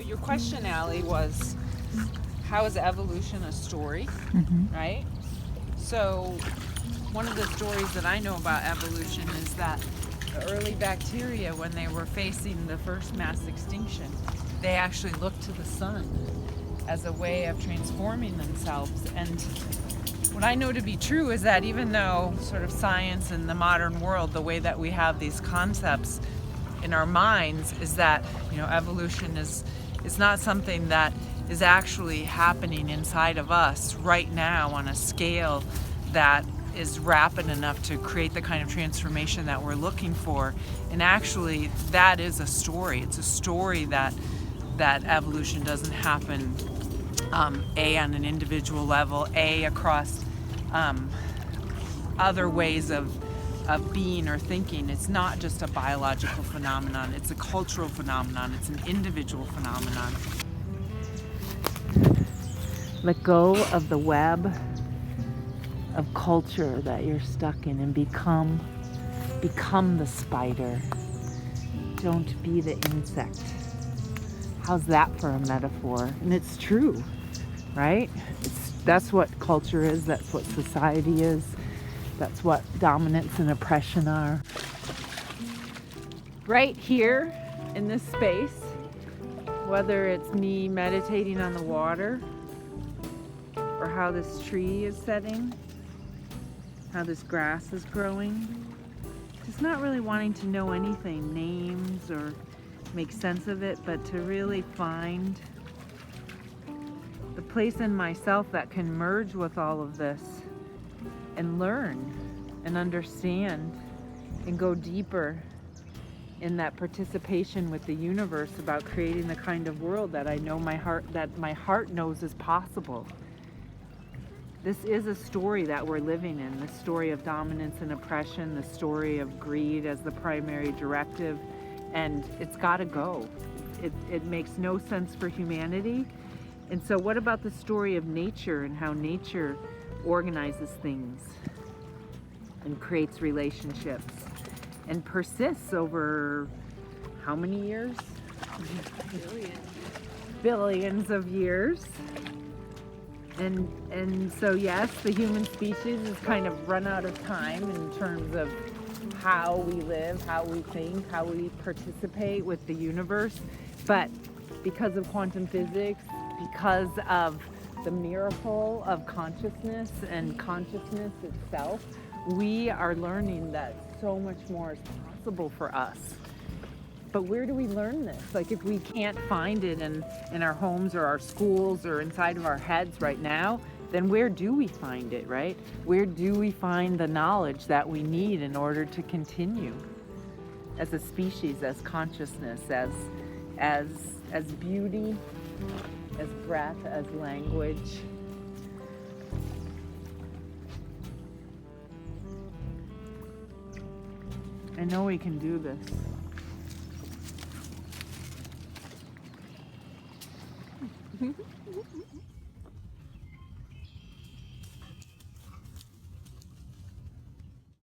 your question, Allie, was how is evolution a story, right? So one of the stories that I know about evolution is that the early bacteria, when they were facing the first mass extinction, they actually looked to the sun as a way of transforming themselves. And what I know to be true is that even though sort of science in the modern world, the way that we have these concepts in our minds is that, evolution is not something that is actually happening inside of us right now on a scale that is rapid enough to create the kind of transformation that we're looking for. And actually, that is a story. It's a story that evolution doesn't happen A, on an individual level, A, across other ways of being or thinking. It's not just a biological phenomenon, it's a cultural phenomenon, it's an individual phenomenon. Let go of the web of culture that you're stuck in and become the spider. Don't be the insect. How's that for a metaphor? And it's true, right? That's what culture is, that's what society is, that's what dominance and oppression are. Right here in this space, whether it's me meditating on the water, or how this tree is setting, how this grass is growing, just not really wanting to know anything, names or make sense of it, but to really find the place in myself that can merge with all of this and learn and understand and go deeper in that participation with the universe about creating the kind of world that I know my heart knows is possible. This is a story that we're living in, the story of dominance and oppression, the story of greed as the primary directive, and it's got to go. It makes no sense for humanity. And so what about the story of nature and how nature organizes things and creates relationships and persists over how many years? Billions of years. And so yes, the human species has kind of run out of time in terms of how we live, how we think, how we participate with the universe. But because of quantum physics, because of the miracle of consciousness and consciousness itself, we are learning that so much more is possible for us. But where do we learn this? Like, if we can't find it in our homes or our schools or inside of our heads right now, then where do we find it, right? Where do we find the knowledge that we need in order to continue as a species, as consciousness, as beauty, as breath, as language? I know we can do this.